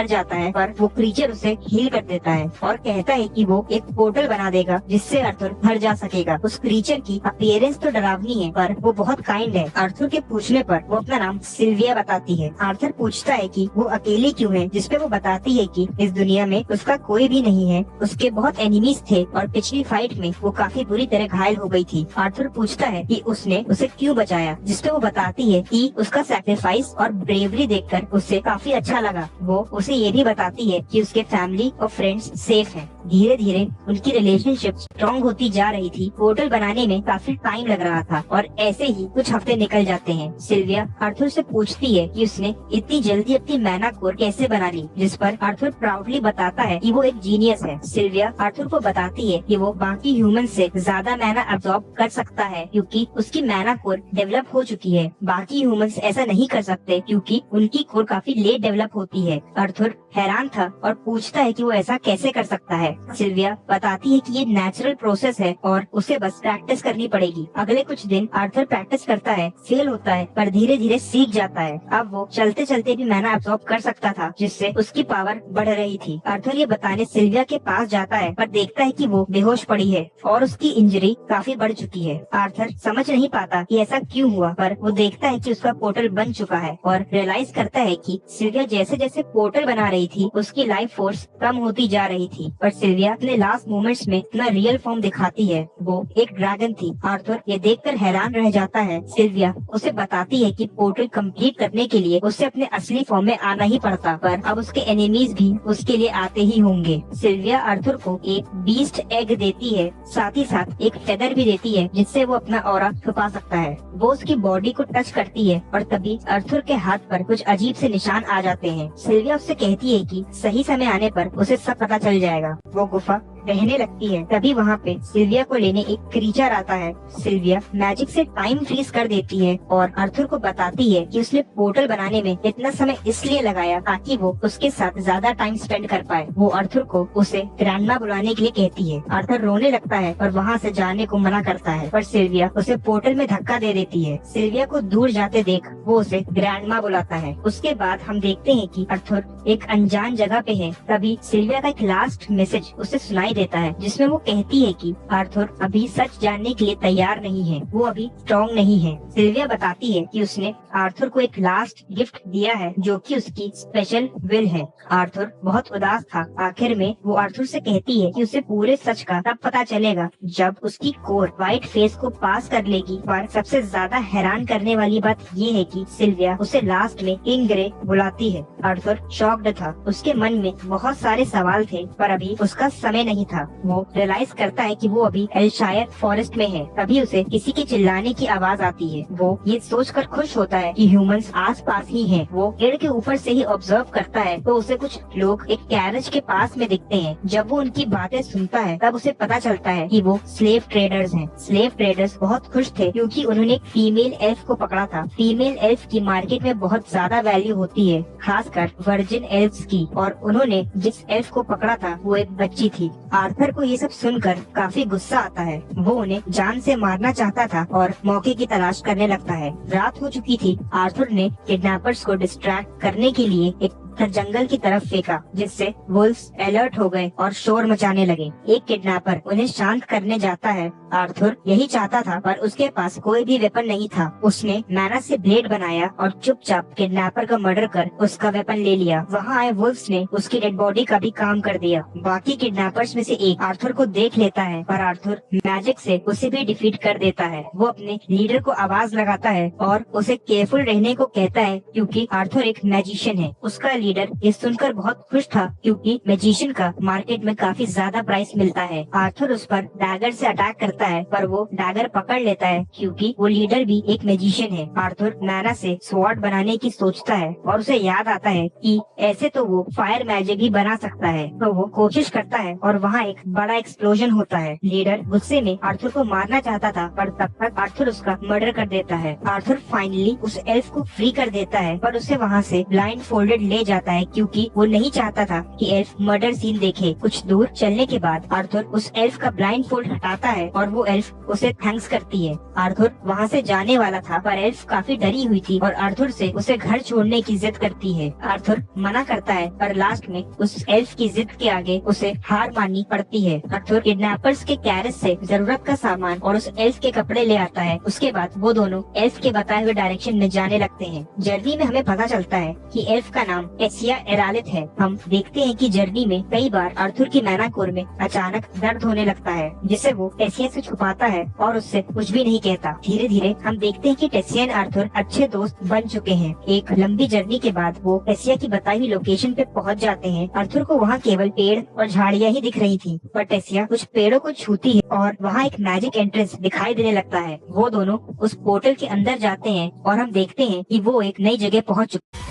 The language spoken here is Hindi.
डर जाता है, पर वो क्रीचर उसे हील कर देता है और कहता है कि वो एक पोर्टल बना देगा जिससे अर्थर घर जा सकेगा। उस क्रीचर की अपीयरेंस तो डरावनी है, पर वो बहुत काइंड है। अर्थर के पूछने पर वो अपना नाम सिल्विया बताती है। अर्थर पूछता है कि वो अकेली क्यों है, जिसपे वो बताती है कि इस दुनिया में उसका कोई भी नहीं है, उसके बहुत एनिमीज थे और पिछली फाइट में वो काफी बुरी तरह घायल हो गई थी। अर्थर पूछता है कि उसने उसे क्यों बचाया, जिसपे वो बताती है कि उसका सैक्रिफाइस और ब्रेवरी देखकर उसे काफी अच्छा लगा। वो उसे ये भी बताती है कि उसके फैमिली और फ्रेंड्स सेफ हैं। धीरे धीरे उनकी रिलेशनशिप स्ट्रॉन्ग होती जा रही थी। पोर्टल बनाने में काफी टाइम लग रहा था और ऐसे ही कुछ हफ्ते निकल जाते हैं। सिल्विया अर्थर से पूछती है कि उसने इतनी जल्दी अपनी मैना कोर कैसे बना ली, जिस पर अर्थर प्राउडली बताता है कि वो एक जीनियस है। सिल्विया अर्थर को बताती है कि वो बाकी ह्यूमन से ज्यादा मैना अब्सॉर्ब कर सकता है क्योंकि उसकी मैना कोर डेवलप हो चुकी है। बाकी ह्यूमंस ऐसा नहीं कर सकते क्योंकि उनकी कोर काफी लेट डेवलप होती है। अर्थर हैरान था और पूछता है कि वो ऐसा कैसे कर सकता है। सिल्विया बताती है कि ये नेचुरल प्रोसेस है और उसे बस प्रैक्टिस करनी पड़ेगी। अगले कुछ दिन अर्थर प्रैक्टिस करता है, फेल होता है, पर धीरे धीरे सीख जाता है। अब वो चलते चलते भी मैना अब्सॉर्ब कर सकता था, जिससे उसकी पावर बढ़ रही थी। अर्थर ये बताने सिल्विया के पास जाता है, पर देखता है कि वो बेहोश पड़ी है और उसकी इंजरी काफी बढ़ चुकी है। अर्थर समझ नहीं पाता कि ऐसा क्यों हुआ, पर वो देखता है कि उसका पोर्टल बन चुका है और रियलाइज करता है कि सिल्विया जैसे जैसे पोर्टल बना रही थी उसकी लाइफ फोर्स कम होती जा रही थी। पर सिल्विया अपने लास्ट मोमेंट्स में अपना रियल फॉर्म दिखाती है। वो एक ड्रैगन थी। आर्थर ये देखकर हैरान रह जाता है। सिल्विया उसे बताती है कि पोर्टल कंप्लीट करने के लिए उसे अपने असली फॉर्म में आना ही पड़ता, पर अब उसके एनिमीज भी उसके लिए आते ही होंगे। सिल्विया आर्थर को एक बीस्ट एग देती है, साथ ही साथ एक फेदर भी देती है जिससे वो अपना ऑरा छुपा सकता है। वो उसकी बॉडी को टच करती है और तभी आर्थर के हाथ पर कुछ अजीब से निशान आ जाते हैं। सिल्विया उससे कहती है कि सही समय आने पर उसे सब पता चल जाएगा। वो गुफा रहने लगती है। तभी वहाँ पे सिल्विया को लेने एक क्रीचर आता है। सिल्विया मैजिक से टाइम फ्रीज कर देती है और आर्थर को बताती है कि उसने पोर्टल बनाने में इतना समय इसलिए लगाया ताकि वो उसके साथ ज्यादा टाइम स्पेंड कर पाए। वो आर्थर को उसे ग्रैंडमा बुलाने के लिए कहती है। आर्थर रोने लगता है और वहाँ से जाने को मना करता है, पर सिल्विया उसे पोर्टल में धक्का दे देती है। सिल्विया को दूर जाते देख वो उसे ग्रैंडमा बुलाता है। उसके बाद हम देखते हैं कि आर्थर एक अनजान जगह पे है। तभी सिल्विया का एक लास्ट मैसेज उसे सुनाई देता है, जिसमें वो कहती है कि आर्थर अभी सच जानने के लिए तैयार नहीं है, वो अभी स्ट्रॉन्ग नहीं है। सिल्विया बताती है कि उसने आर्थर को एक लास्ट गिफ्ट दिया है जो कि उसकी स्पेशल विल है। आर्थर बहुत उदास था। आखिर में वो आर्थर से कहती है कि उसे पूरे सच का तब पता चलेगा जब उसकी कोर व्हाइट फेस को पास कर लेगी। पर सबसे ज्यादा हैरान करने वाली बात ये है कि सिल्विया उसे लास्ट में किंग ग्रे बुलाती है। आर्थर शॉक्ड था। उसके मन में बहुत सारे सवाल थे, पर अभी उसका समय नहीं था। वो रियलाइज करता है कि वो अभी एल्शायर फॉरेस्ट में है। तभी उसे किसी के चिल्लाने की आवाज आती है। वो ये सोचकर खुश होता है कि ह्यूमंस आस पास ही हैं। वो पेड़ के ऊपर से ही ऑब्जर्व करता है तो उसे कुछ लोग एक कैरेज के पास में दिखते हैं। जब वो उनकी बातें सुनता है तब उसे पता चलता है कि वो स्लेव ट्रेडर्स हैं। स्लेव ट्रेडर्स बहुत खुश थे क्योंकि उन्होंने एक फीमेल एल्फ को पकड़ा था। फीमेल एल्फ की मार्केट में बहुत ज्यादा वैल्यू होती है, खासकर वर्जिन एल्फ्स की, और उन्होंने जिस एल्फ को पकड़ा था वो एक बच्ची थी। आर्थर को ये सब सुनकर काफी गुस्सा आता है। वो उन्हें जान से मारना चाहता था और मौके की तलाश करने लगता है। रात हो चुकी थी। आर्थर ने किडनैपर्स को डिस्ट्रैक्ट करने के लिए एक जंगल की तरफ फेंका, जिससे वुल्व्स अलर्ट हो गए और शोर मचाने लगे। एक किडनैपर उन्हें शांत करने जाता है। आर्थर यही चाहता था, पर उसके पास कोई भी वेपन नहीं था। उसने मैना से ब्लेड बनाया और चुपचाप किडनैपर का मर्डर कर उसका वेपन ले लिया। वहाँ आए वुल्व्स ने उसकी डेड बॉडी का भी काम कर दिया। बाकी किडनैपर्स में से एक आर्थर को देख लेता है, पर आर्थर मैजिक से उसे भी डिफीट कर देता है। वो अपने लीडर को आवाज लगाता है और उसे केयरफुल रहने को कहता है क्योंकि आर्थर एक मैजिशियन है। उसका लीडर ये सुनकर बहुत खुश था क्योंकि मैजिशियन का मार्केट में काफी ज्यादा प्राइस मिलता है। आर्थर उस पर डैगर से अटैक करता है, पर वो डैगर पकड़ लेता है क्योंकि वो लीडर भी एक मैजिशियन है। आर्थर मैना से स्वॉर्ड बनाने की सोचता है और उसे याद आता है कि ऐसे तो वो फायर मैजिक भी बना सकता है। तो वो कोशिश करता है और वहाँ एक बड़ा एक्सप्लोजन होता है। लीडर गुस्से में आर्थर को मारना चाहता था, पर तब तक आर्थर उसका मर्डर कर देता है। आर्थर फाइनली उस एल्फ को फ्री कर देता है, पर उसे वहाँ से ब्लाइंड फोल्डेड ले जाता है क्योंकि वो नहीं चाहता था कि एल्फ मर्डर सीन देखे। कुछ दूर चलने के बाद आर्थर उस एल्फ का ब्लाइंड फोल्ड हटाता है और वो एल्फ उसे थैंक्स करती है। आर्थर वहाँ से जाने वाला था पर एल्फ काफी डरी हुई थी और आर्थर से उसे घर छोड़ने की जिद करती है। आर्थर मना करता है पर लास्ट में उस एल्फ की जिद के आगे उसे हार माननी पड़ती है। आर्थर किडनैपर्स के कैरेज से जरूरत का सामान और उस एल्फ के कपड़े ले आता है। उसके बाद वो दोनों एल्फ के बताए हुए डायरेक्शन में जाने लगते हैं। जर्नी में हमें पता चलता है कि एल्फ का नाम टेसिया एरालिथ है। हम देखते हैं कि जर्नी में कई बार आर्थर की मैनाकोर में अचानक दर्द होने लगता है जिसे वो टेसिया से छुपाता है और उससे कुछ भी नहीं कहता। धीरे धीरे हम देखते हैं कि टेसिया और आर्थर अच्छे दोस्त बन चुके हैं। एक लंबी जर्नी के बाद वो टेसिया की बताई हुई लोकेशन पे पहुंच जाते हैं। आर्थर को वहाँ केवल पेड़ और झाड़ियाँ ही दिख रही थी पर टेसिया कुछ पेड़ों को छूती है और वहाँ एक मैजिक एंट्रेंस दिखाई देने लगता है। वो दोनों उस पोर्टल के अंदर जाते हैं और हम देखते हैं कि वो एक नई जगह पहुँच चुके हैं।